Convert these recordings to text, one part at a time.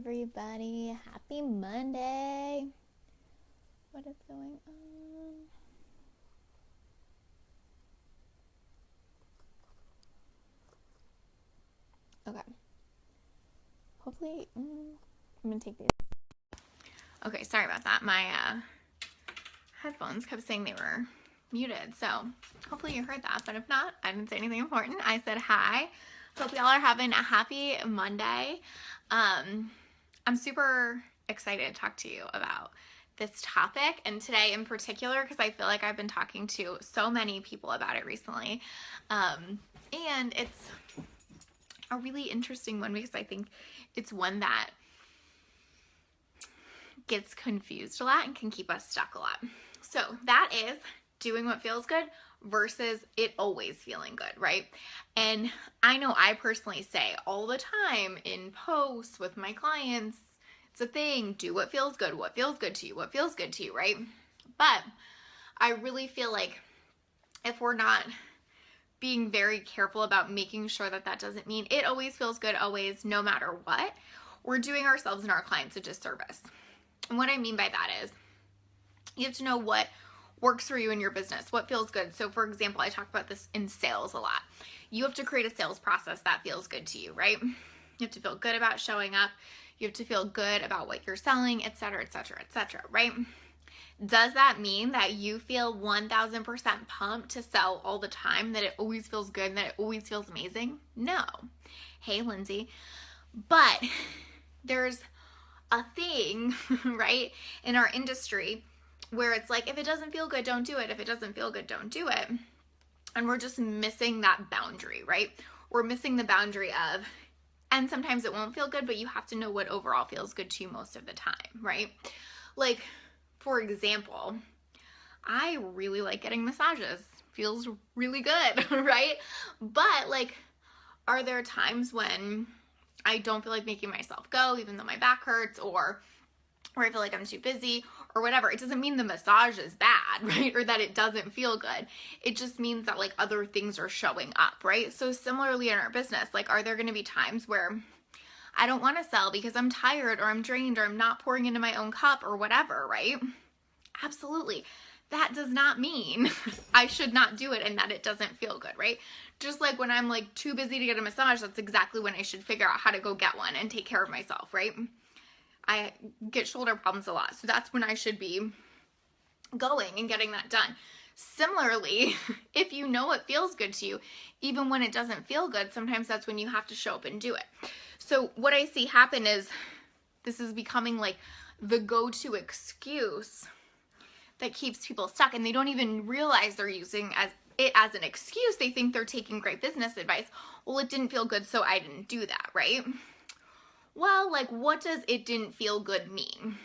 everybody? Happy Monday. What is going on? Okay. Hopefully, I'm going to take these. Okay, sorry about that. My headphones kept saying they were muted, so hopefully you heard that. But if not, I didn't say anything important. I said hi. Hope y'all are having a happy Monday. I'm super excited to talk to you about this topic, and today in particular because I feel like I've been talking to so many people about it recently, and it's a really interesting one because I think it's one that gets confused a lot and can keep us stuck a lot. So that is doing what feels good versus it always feeling good, right? And I know I personally say all the time in posts with my clients, it's a thing, do what feels good to you, what feels good to you, right? But I really feel like if we're not being very careful about making sure that that doesn't mean it always feels good, always, no matter what, we're doing ourselves and our clients a disservice. And what I mean by that is you have to know what works for you in your business, what feels good. So for example, I talk about this in sales a lot. You have to create a sales process that feels good to you, right? You have to feel good about showing up. You have to feel good about what you're selling, etc., etc., etc., right? Does that mean that you feel 1000% pumped to sell all the time, that it always feels good and that it always feels amazing? No. Hey, Lindsay. But there's a thing, right, in our industry where it's like, if it doesn't feel good, don't do it. If it doesn't feel good, don't do it. And we're just missing that boundary, right? We're missing the boundary of, and sometimes it won't feel good, but you have to know what overall feels good to you most of the time, right? Like, for example, I really like getting massages. Feels really good, right? But like, are there times when I don't feel like making myself go, even though my back hurts, or I feel like I'm too busy, or whatever? It doesn't mean the massage is bad, right? Or that it doesn't feel good. It just means that like other things are showing up, right? So similarly in our business, like, are there going to be times where I don't want to sell because I'm tired or I'm drained or I'm not pouring into my own cup or whatever, right? Absolutely. That does not mean I should not do it and that it doesn't feel good, right? Just like when I'm like too busy to get a massage, that's exactly when I should figure out how to go get one and take care of myself, right? I get shoulder problems a lot, so that's when I should be going and getting that done. Similarly, if you know it feels good to you, even when it doesn't feel good, sometimes that's when you have to show up and do it. So what I see happen is this is becoming like the go-to excuse that keeps people stuck, and they don't even realize they're using it as an excuse. They think they're taking great business advice. Well, it didn't feel good, so I didn't do that, right? Well, like, what does it didn't feel good mean?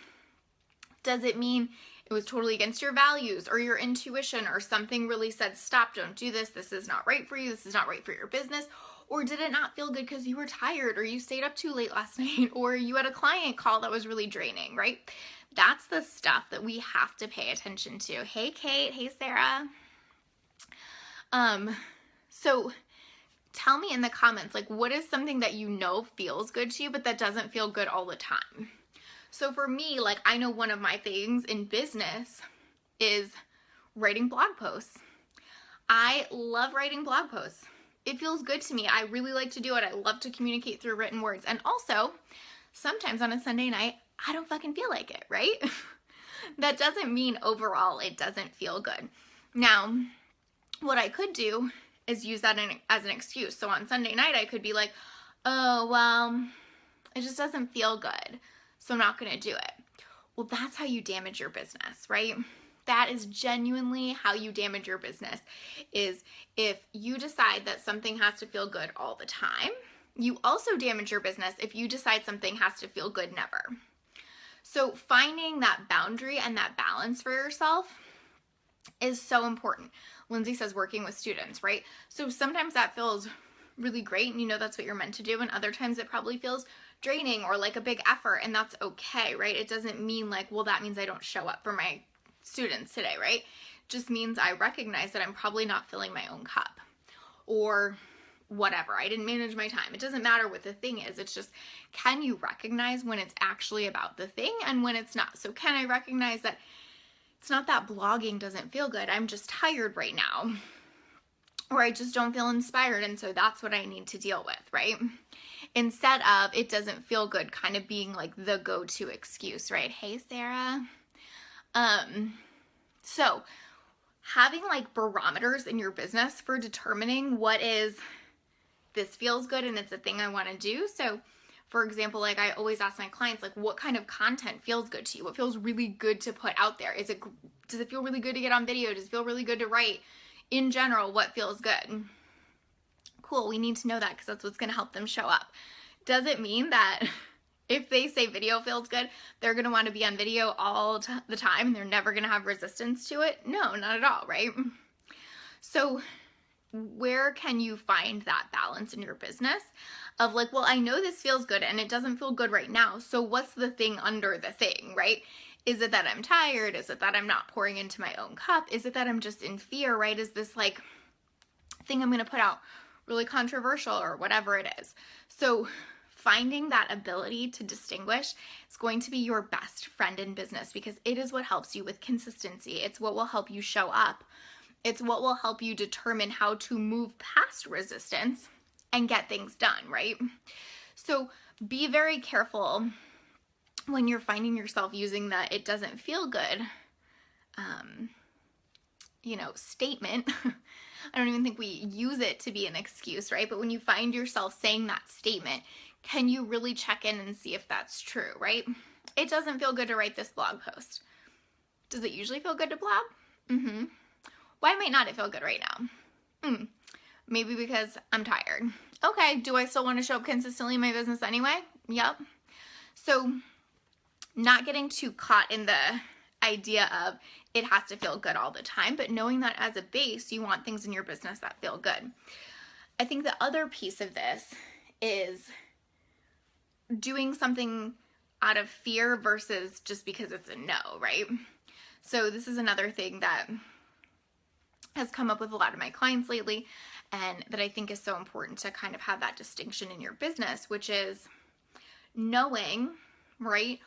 Does it mean it was totally against your values or your intuition, or something really said, stop, don't do this, this is not right for you, this is not right for your business? Or did it not feel good because you were tired, or you stayed up too late last night, or you had a client call that was really draining, right? That's the stuff that we have to pay attention to. Hey, Kate. Hey, Sarah. So tell me in the comments, like, what is something that you know feels good to you, but that doesn't feel good all the time? So for me, like, I know one of my things in business is writing blog posts. I love writing blog posts. It feels good to me. I really like to do it. I love to communicate through written words. And also, sometimes on a Sunday night, I don't fucking feel like it, right? That doesn't mean overall it doesn't feel good. Now, what I could do is use that as an excuse. So on Sunday night, I could be like, oh, well, it just doesn't feel good, so I'm not going to do it. Well, that's how you damage your business, right? That is genuinely how you damage your business, is if you decide that something has to feel good all the time. You also damage your business if you decide something has to feel good never. So finding that boundary and that balance for yourself is so important. Lindsay says working with students, right? So sometimes that feels really great and you know that's what you're meant to do, and other times it probably feels draining or like a big effort, and that's okay, right? It doesn't mean like, well, that means I don't show up for my students today, right? It just means I recognize that I'm probably not filling my own cup. Or whatever. I didn't manage my time. It doesn't matter what the thing is. It's just, can you recognize when it's actually about the thing and when it's not? So can I recognize that it's not that blogging doesn't feel good. I'm just tired right now. Or I just don't feel inspired, and so that's what I need to deal with, right? Instead of it doesn't feel good kind of being like the go-to excuse, right? Hey, Sarah. So having like barometers in your business for determining what is, this feels good and it's a thing I want to do. So for example, like I always ask my clients, like, what kind of content feels good to you? What feels really good to put out there? Does it feel really good to get on video? Does it feel really good to write? In general, what feels good? Cool, we need to know that because that's what's going to help them show up. Does it mean that if they say video feels good, they're going to want to be on video all the time and they're never going to have resistance to it? No, not at all, right? So where can you find that balance in your business of like, well, I know this feels good and it doesn't feel good right now. So what's the thing under the thing, right? Is it that I'm tired? Is it that I'm not pouring into my own cup? Is it that I'm just in fear, right? Is this like thing I'm going to put out really controversial or whatever it is? So finding that ability to distinguish is going to be your best friend in business because it is what helps you with consistency. It's what will help you show up. It's what will help you determine how to move past resistance and get things done, right? So be very careful when you're finding yourself using the it doesn't feel good, statement. I don't even think we use it to be an excuse, right? But when you find yourself saying that statement, can you really check in and see if that's true, right? It doesn't feel good to write this blog post. Does it usually feel good to blog? Why might not it feel good right now? Maybe because I'm tired. Okay, do I still want to show up consistently in my business anyway? Yep. So not getting too caught in the idea of it has to feel good all the time, but knowing that as a base, you want things in your business that feel good. I think the other piece of this is doing something out of fear versus just because it's a no, right? So this is another thing that has come up with a lot of my clients lately and that I think is so important to kind of have that distinction in your business, which is knowing, right,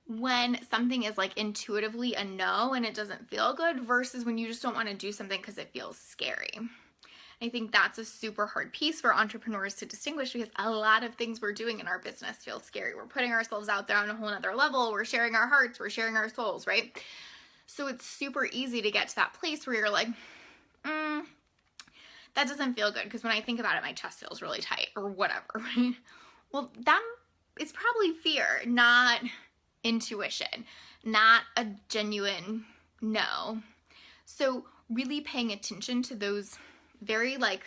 when something is like intuitively a no and it doesn't feel good versus when you just don't want to do something because it feels scary. I think that's a super hard piece for entrepreneurs to distinguish because a lot of things we're doing in our business feel scary. We're putting ourselves out there on a whole nother level. We're sharing our hearts. We're sharing our souls, right? So it's super easy to get to that place where you're like, that doesn't feel good because when I think about it, my chest feels really tight or whatever, right? Well, that is probably fear, not intuition, not a genuine no. So really paying attention to those very like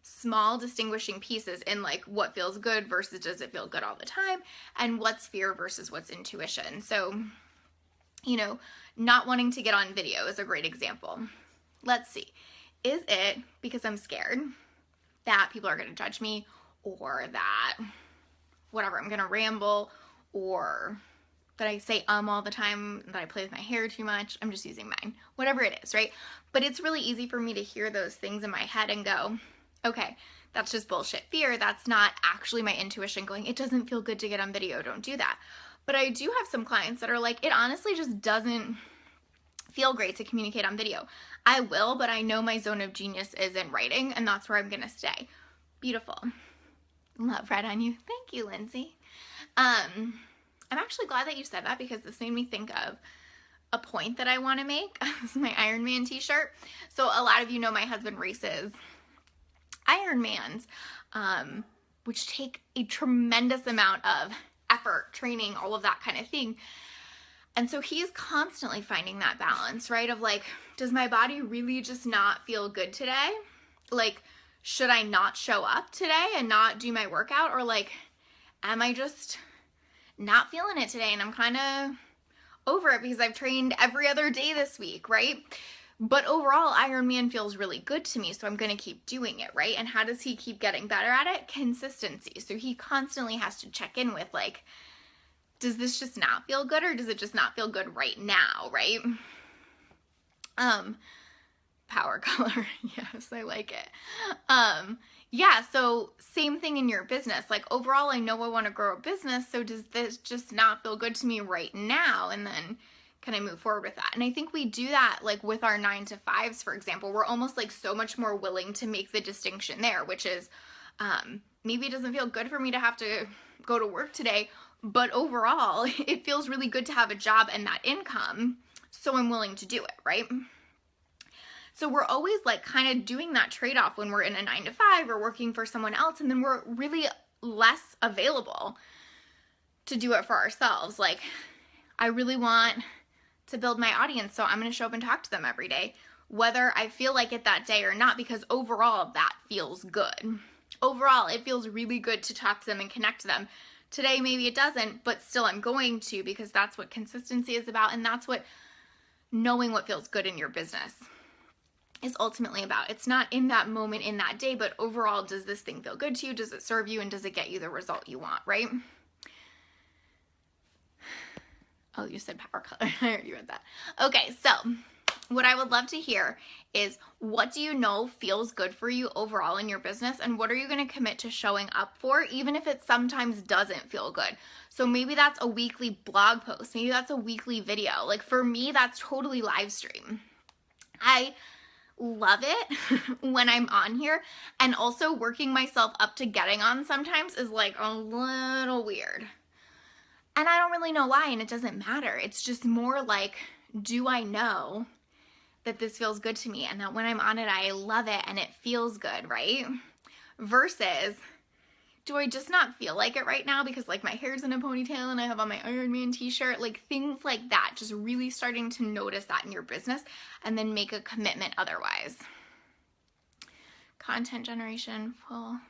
small distinguishing pieces in like what feels good versus does it feel good all the time and what's fear versus what's intuition. So, not wanting to get on video is a great example. Let's see. Is it because I'm scared that people are going to judge me or that whatever, I'm going to ramble or that I say all the time, that I play with my hair too much? I'm just using mine. Whatever it is, right? But it's really easy for me to hear those things in my head and go, okay, that's just bullshit fear. That's not actually my intuition going, it doesn't feel good to get on video. Don't do that. But I do have some clients that are like, it honestly just doesn't feel great to communicate on video. I will, but I know my zone of genius is in writing and that's where I'm going to stay. Beautiful. Love right on you. Thank you, Lindsay. I'm actually glad that you said that because this made me think of a point that I want to make. This is my Iron Man t-shirt. So a lot of you know my husband races Ironmans, which take a tremendous amount of effort, training, all of that kind of thing. And so he's constantly finding that balance, right? Of like, does my body really just not feel good today? Like, should I not show up today and not do my workout? Or like, am I just not feeling it today and I'm kind of over it because I've trained every other day this week, right? But overall, Ironman feels really good to me, so I'm going to keep doing it, right? And how does he keep getting better at it? Consistency. So he constantly has to check in with like, does this just not feel good or does it just not feel good right now, right? power color. Yes, I like it. Yeah, so same thing in your business. Like overall, I know I want to grow a business, so does this just not feel good to me right now? And then can I move forward with that? And I think we do that like with our 9-to-5s, for example. We're almost like so much more willing to make the distinction there, which is maybe it doesn't feel good for me to have to go to work today, but overall, it feels really good to have a job and that income, so I'm willing to do it, right? So we're always like kind of doing that trade-off when we're in a 9-to-5 or working for someone else, and then we're really less available to do it for ourselves. Like, I really want to build my audience, so I'm going to show up and talk to them every day, whether I feel like it that day or not, because overall that feels good. Overall, it feels really good to talk to them and connect to them. Today, maybe it doesn't, but still I'm going to, because that's what consistency is about, and that's what knowing what feels good in your business is ultimately about. It's not in that moment, in that day, but overall, does this thing feel good to you? Does it serve you? And does it get you the result you want, right? Oh, you said power color. I already read that. Okay, so what I would love to hear is, what do you know feels good for you overall in your business, and what are you going to commit to showing up for, even if it sometimes doesn't feel good? So maybe that's a weekly blog post. Maybe that's a weekly video. Like for me, that's totally live stream. I love it when I'm on here, and also working myself up to getting on sometimes is like a little weird. And I don't really know why, and it doesn't matter. It's just more like, do I know that this feels good to me and that when I'm on it, I love it and it feels good, right? Versus, do I just not feel like it right now because like my hair's in a ponytail and I have on my Iron Man t-shirt? Like things like that, just really starting to notice that in your business and then make a commitment otherwise. Content generation, full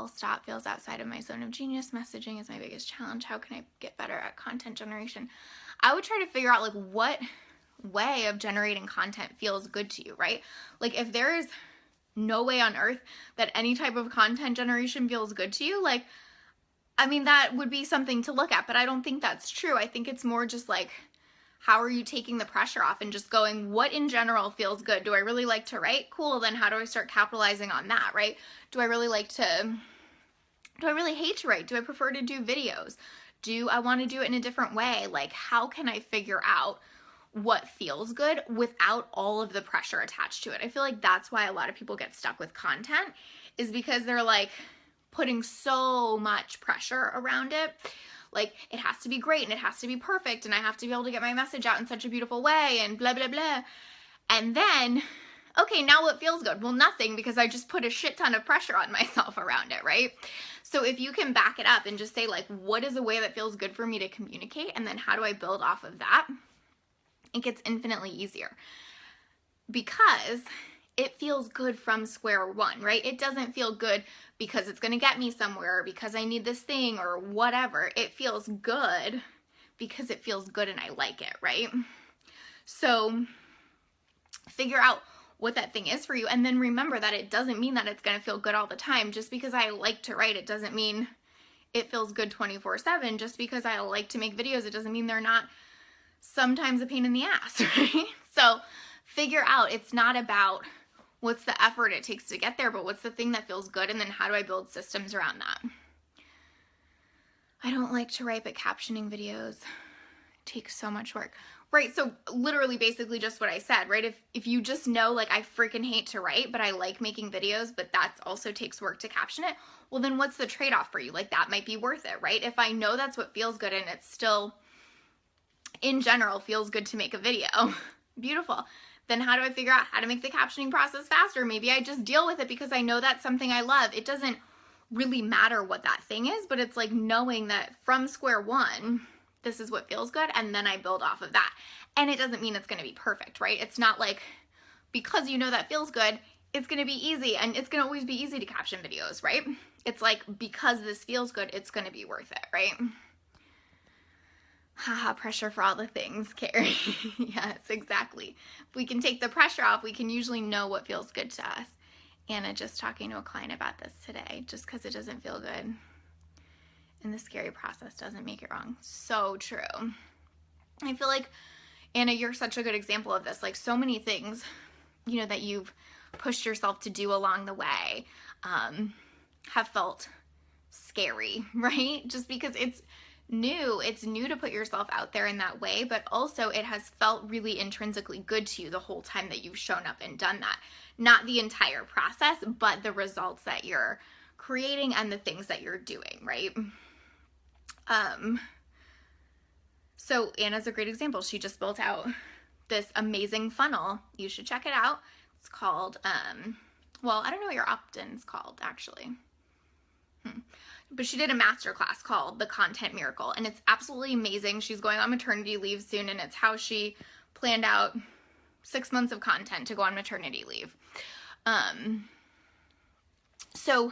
stop, feels outside of my zone of genius. Messaging is my biggest challenge. How can I get better at content generation? I would try to figure out like what way of generating content feels good to you, right? Like if there is no way on earth that any type of content generation feels good to you, like, I mean, that would be something to look at, but I don't think that's true. I think it's more just like, how are you taking the pressure off and just going, what in general feels good? Do I really like to write? Cool, then how do I start capitalizing on that, right? Do I really hate to write? Do I prefer to do videos? Do I want to do it in a different way? Like, how can I figure out what feels good without all of the pressure attached to it? I feel like that's why a lot of people get stuck with content, is because they're like putting so much pressure around it. Like, it has to be great and it has to be perfect and I have to be able to get my message out in such a beautiful way and blah, blah, blah. And then, okay, now what feels good? Well, nothing, because I just put a shit ton of pressure on myself around it, right? So if you can back it up and just say like, what is a way that feels good for me to communicate? And then how do I build off of that? It gets infinitely easier because it feels good from square one, right? It doesn't feel good because it's going to get me somewhere or because I need this thing or whatever. It feels good because it feels good and I like it, right? So figure out what that thing is for you, and then remember that it doesn't mean that it's going to feel good all the time. Just because I like to write, it doesn't mean it feels good 24/7. Just because I like to make videos, it doesn't mean they're not sometimes a pain in the ass, right? So figure out, it's not about what's the effort it takes to get there, but what's the thing that feels good, and then how do I build systems around that? I don't like to write, but captioning videos takes so much work. Right, so literally basically just what I said, right? If you just know, like, I freaking hate to write, but I like making videos, but that also takes work to caption it, well, then what's the trade-off for you? Like, that might be worth it, right? If I know that's what feels good and it's still, in general, feels good to make a video, beautiful. Then how do I figure out how to make the captioning process faster? Maybe I just deal with it because I know that's something I love. It doesn't really matter what that thing is, but it's like knowing that from square one, this is what feels good, and then I build off of that. And it doesn't mean it's going to be perfect, right? It's not like, because you know that feels good, it's going to be easy, and it's going to always be easy to caption videos, right? It's like, because this feels good, it's going to be worth it, right? Haha, pressure for all the things, Carrie. Yes, exactly. If we can take the pressure off, we can usually know what feels good to us. Anna just talking to a client about this today, just because it doesn't feel good. And the scary process doesn't make it wrong. So true. I feel like Anna, you're such a good example of this. Like so many things, you know, that you've pushed yourself to do along the way have felt scary, right? Just because it's new to put yourself out there in that way, but also it has felt really intrinsically good to you the whole time that you've shown up and done that. Not the entire process, but the results that you're creating and the things that you're doing, right? So Anna's a great example. She just built out this amazing funnel. You should check it out. It's called, well, I don't know what your opt-in's called, actually. But she did a masterclass called The Content Miracle, and it's absolutely amazing. She's going on maternity leave soon, and it's how she planned out 6 months of content to go on maternity leave. So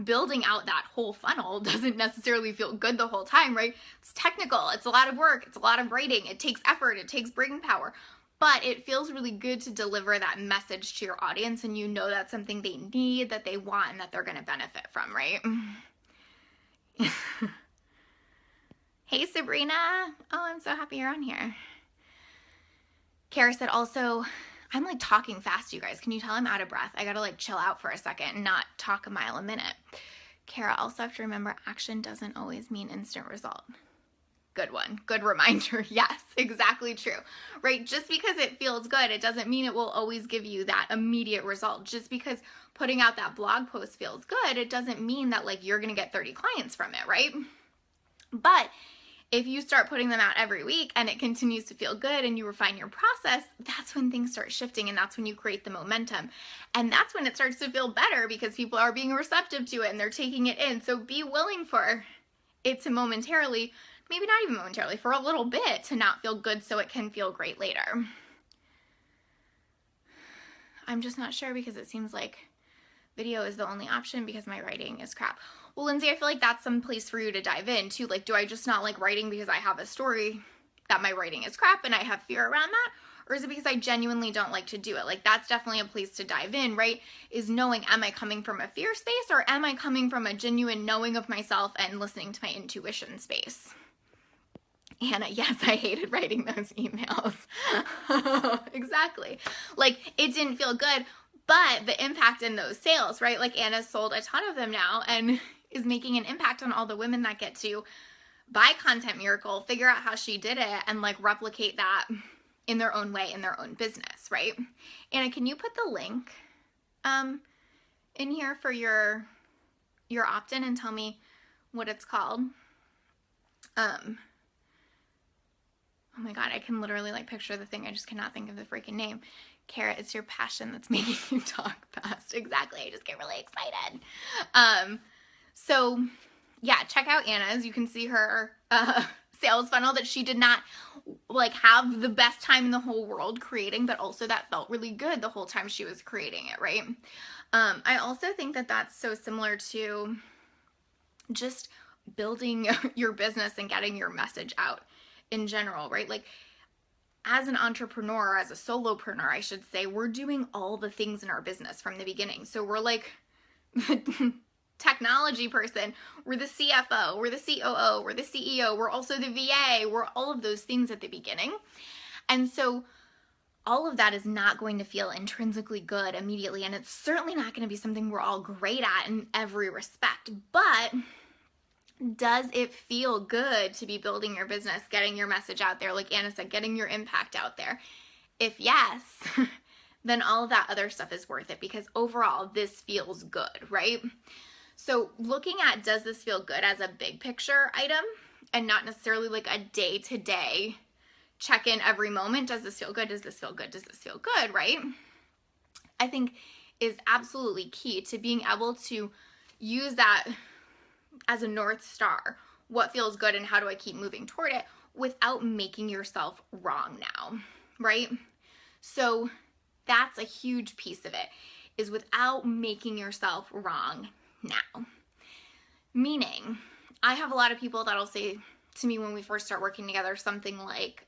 building out that whole funnel doesn't necessarily feel good the whole time, right? It's technical, it's a lot of work, it's a lot of writing, it takes effort, it takes brain power, but it feels really good to deliver that message to your audience, and you know that's something they need, that they want, and that they're going to benefit from, right? Hey Sabrina, oh, I'm so happy you're on here. Kara said also, I'm like talking fast, you guys. Can you tell I'm out of breath? I gotta like chill out for a second and not talk a mile a minute. Kara, also have to remember action doesn't always mean instant result. Good one. Good reminder. Yes, exactly true. Right? Just because it feels good, it doesn't mean it will always give you that immediate result. Just because putting out that blog post feels good, it doesn't mean that like you're going to get 30 clients from it, right? But if you start putting them out every week and it continues to feel good and you refine your process, that's when things start shifting, and that's when you create the momentum. And that's when it starts to feel better because people are being receptive to it and they're taking it in. So be willing for it to momentarily, maybe not even momentarily, for a little bit to not feel good so it can feel great later. I'm just not sure because it seems like video is the only option because my writing is crap. Well, Lindsay, I feel like that's some place for you to dive in too. Like, do I just not like writing because I have a story that my writing is crap and I have fear around that? Or is it because I genuinely don't like to do it? Like, that's definitely a place to dive in, right? Is knowing, am I coming from a fear space or am I coming from a genuine knowing of myself and listening to my intuition space? Anna, yes, I hated writing those emails. Exactly. Like, it didn't feel good, but the impact in those sales, right? Like, Anna's sold a ton of them now and is making an impact on all the women that get to buy Content Miracle, figure out how she did it, and like replicate that in their own way in their own business, right? Anna, can you put the link in here for your opt-in and tell me what it's called? Oh my God, I can literally like picture the thing. I just cannot think of the freaking name. Kara, it's your passion that's making you talk fast. Exactly. I just get really excited. So yeah, check out Anna's. You can see her sales funnel that she did not like have the best time in the whole world creating, but also that felt really good the whole time she was creating it, right? I also think that that's so similar to just building your business and getting your message out in general, right? Like, as an entrepreneur, or as a solopreneur, I should say, we're doing all the things in our business from the beginning. So we're like the technology person, we're the CFO, we're the COO, we're the CEO, we're also the VA, we're all of those things at the beginning. And so all of that is not going to feel intrinsically good immediately, and it's certainly not going to be something we're all great at in every respect. But does it feel good to be building your business, getting your message out there, like Anna said, getting your impact out there? If yes, then all of that other stuff is worth it because overall this feels good, right? So looking at, does this feel good as a big picture item and not necessarily like a day-to-day check in every moment. Does this feel good? Does this feel good? Does this feel good, right? I think is absolutely key to being able to use that as a North Star. What feels good and how do I keep moving toward it without making yourself wrong now, right? So that's a huge piece of it, is without making yourself wrong now. Meaning, I have a lot of people that'll say to me when we first start working together something like,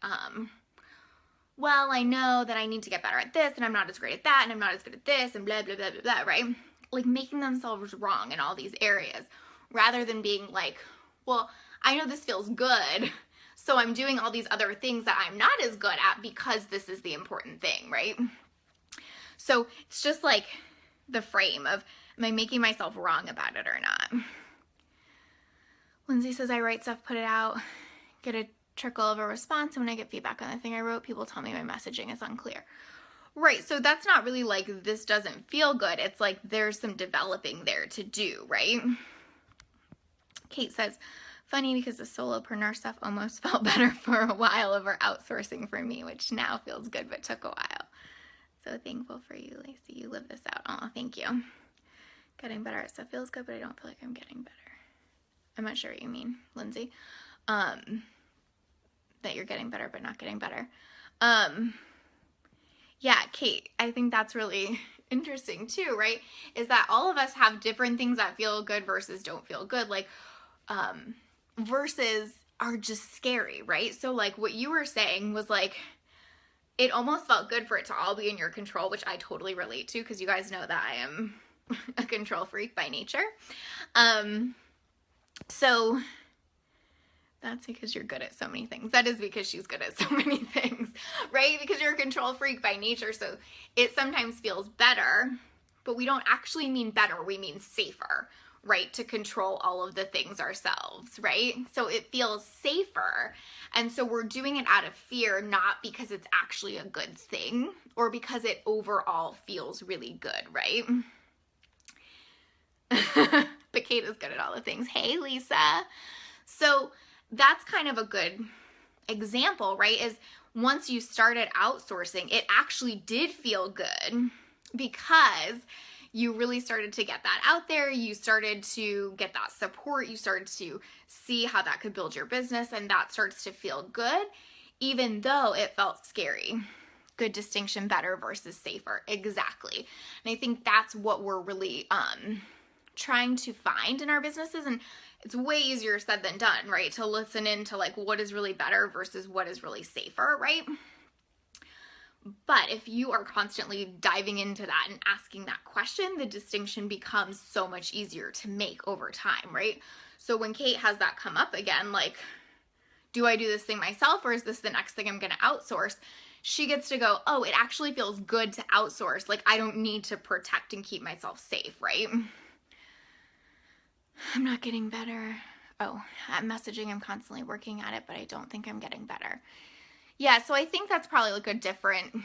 well, I know that I need to get better at this and I'm not as great at that and I'm not as good at this and blah, blah, blah, blah, blah, right? Like making themselves wrong in all these areas rather than being like, well, I know this feels good, So I'm doing all these other things that I'm not as good at because this is the important thing, right? So it's just like the frame of, am I making myself wrong about it or not? Lindsay says, I write stuff, put it out, get a trickle of a response, and when I get feedback on the thing I wrote, people tell me my messaging is unclear. Right, so that's not really like this doesn't feel good. It's like there's some developing there to do, right? Kate says, funny because the solopreneur stuff almost felt better for a while over outsourcing for me, which now feels good but took a while. So thankful for you, Lacey. You live this out. Oh, thank you. Getting better at stuff feels good, but I don't feel like I'm getting better. I'm not sure what you mean, Lindsay. That you're getting better but not getting better. Yeah, Kate, I think that's really interesting too, right? Is that all of us have different things that feel good versus don't feel good, like versus are just scary, right? So like what you were saying was like, it almost felt good for it to all be in your control, which I totally relate to because you guys know that I am a control freak by nature. So that's because you're good at so many things. That is because she's good at so many things, right? Because you're a control freak by nature. So it sometimes feels better, but we don't actually mean better. We mean safer, right? To control all of the things ourselves, right? So it feels safer. And so we're doing it out of fear, not because it's actually a good thing or because it overall feels really good, right? But Kate is good at all the things. Hey, Lisa. So that's kind of a good example, right? Is once you started outsourcing, it actually did feel good because you really started to get that out there. You started to get that support. You started to see how that could build your business, and that starts to feel good, even though it felt scary. Good distinction, better versus safer. Exactly. And I think that's what we're really trying to find in our businesses. And it's way easier said than done, right? To listen into like what is really better versus what is really safer, right? But if you are constantly diving into that and asking that question, the distinction becomes so much easier to make over time, right? So when Kate has that come up again, like, do I do this thing myself or is this the next thing I'm going to outsource? She gets to go, oh, it actually feels good to outsource. Like, I don't need to protect and keep myself safe, right? I'm not getting better. Oh, I'm messaging, I'm constantly working at it, but I don't think I'm getting better. Yeah, so I think that's probably like a different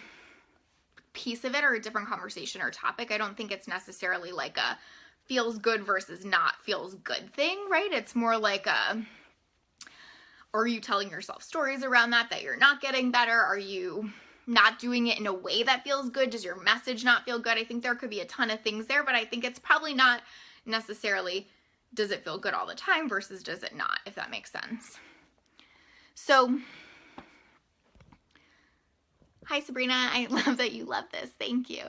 piece of it or a different conversation or topic. I don't think it's necessarily like a feels good versus not feels good thing, right? It's more like a, are you telling yourself stories around that you're not getting better? Are you not doing it in a way that feels good? Does your message not feel good? I think there could be a ton of things there, but I think it's probably not necessarily does it feel good all the time versus does it not, if that makes sense. So, hi Sabrina, I love that you love this. Thank you.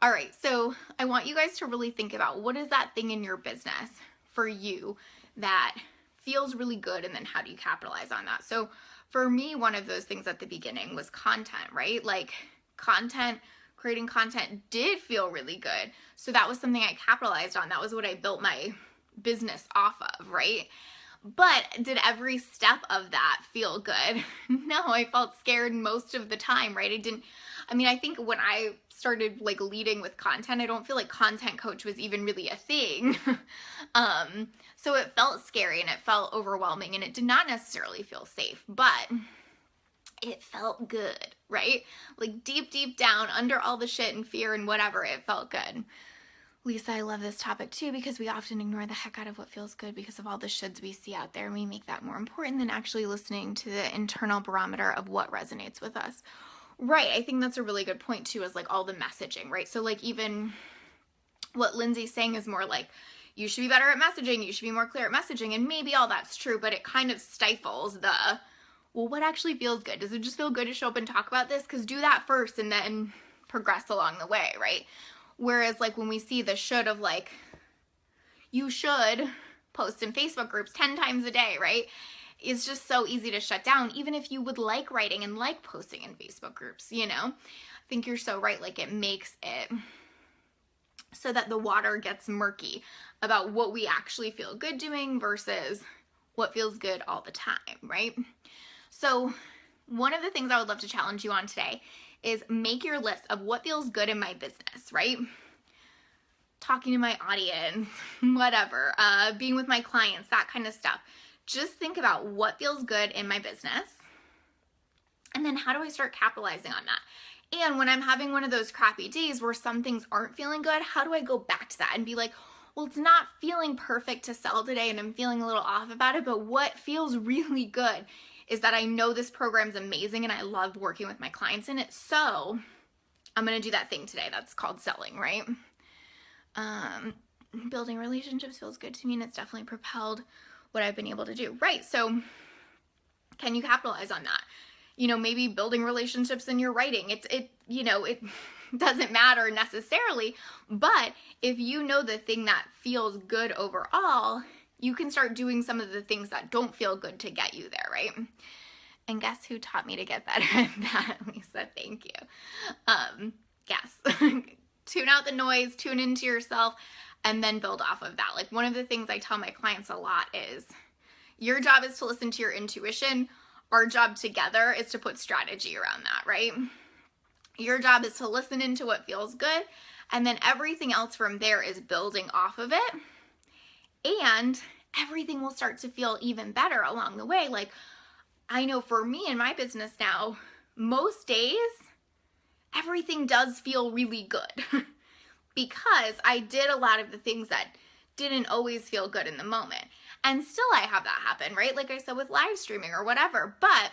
All right, so I want you guys to really think about what is that thing in your business for you that feels really good, and then how do you capitalize on that? So for me, one of those things at the beginning was content, right? Like content, creating content did feel really good. So that was something I capitalized on. That was what I built my business off of, right? But did every step of that feel good? No, I felt scared most of the time, right? I think when I started like leading with content, I don't feel like content coach was even really a thing. So it felt scary and it felt overwhelming and it did not necessarily feel safe, but it felt good, right? Like deep, deep down under all the shit and fear and whatever, it felt good. Lisa, I love this topic too because we often ignore the heck out of what feels good because of all the shoulds we see out there, and we make that more important than actually listening to the internal barometer of what resonates with us. Right, I think that's a really good point too, is like all the messaging, right? So like even what Lindsay's saying is more like, you should be better at messaging, you should be more clear at messaging, and maybe all that's true, but it kind of stifles the, well, what actually feels good? Does it just feel good to show up and talk about this? Because do that first and then progress along the way, right? Whereas like when we see the should of like, you should post in Facebook groups 10 times a day, right? It's just so easy to shut down, even if you would like writing and like posting in Facebook groups, you know? I think you're so right. Like it makes it so that the water gets murky about what we actually feel good doing versus what feels good all the time, right? So one of the things I would love to challenge you on today is make your list of what feels good in my business, right? Talking to my audience, whatever, being with my clients, that kind of stuff. Just think about what feels good in my business. And then how do I start capitalizing on that? And when I'm having one of those crappy days where some things aren't feeling good, how do I go back to that and be like, well, it's not feeling perfect to sell today and I'm feeling a little off about it, but what feels really good is that I know this program's amazing and I love working with my clients in it. So I'm going to do that thing today. That's called selling, right? Building relationships feels good to me, and it's definitely propelled what I've been able to do. Right. So can you capitalize on that? You know, maybe building relationships in your writing. It doesn't matter necessarily, but if you know the thing that feels good overall, you can start doing some of the things that don't feel good to get you there, right? And guess who taught me to get better at that? Lisa, thank you. Yes. Tune out the noise, tune into yourself, and then build off of that. Like, one of the things I tell my clients a lot is your job is to listen to your intuition. Our job together is to put strategy around that, right? Your job is to listen into what feels good, and then everything else from there is building off of it, and everything will start to feel even better along the way. Like, I know for me in my business now, most days, everything does feel really good because I did a lot of the things that didn't always feel good in the moment. And still I have that happen, right? Like I said, with live streaming or whatever, but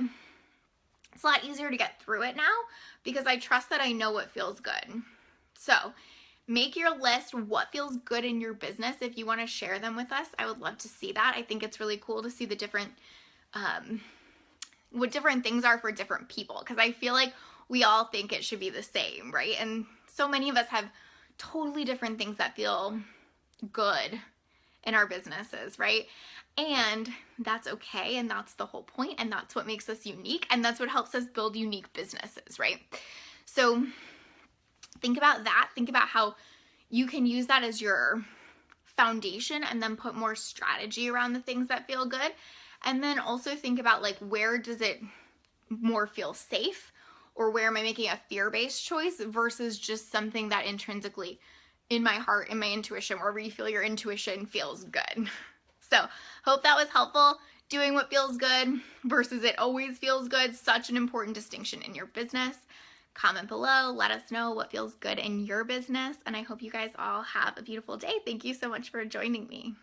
it's a lot easier to get through it now because I trust that I know what feels good. So make your list, what feels good in your business. If you want to share them with us, I would love to see that. I think it's really cool to see the different, what different things are for different people, because I feel like we all think it should be the same, right? And so many of us have totally different things that feel good in our businesses, right? And that's okay, and that's the whole point, and that's what makes us unique, and that's what helps us build unique businesses, right? So think about that. Think about how you can use that as your foundation and then put more strategy around the things that feel good. And then also think about, like, where does it more feel safe, or where am I making a fear-based choice versus just something that intrinsically in my heart, in my intuition, where you feel your intuition feels good. So hope that was helpful. Doing what feels good versus it always feels good. Such an important distinction in your business. Comment below. Let us know what feels good in your business. And I hope you guys all have a beautiful day. Thank you so much for joining me.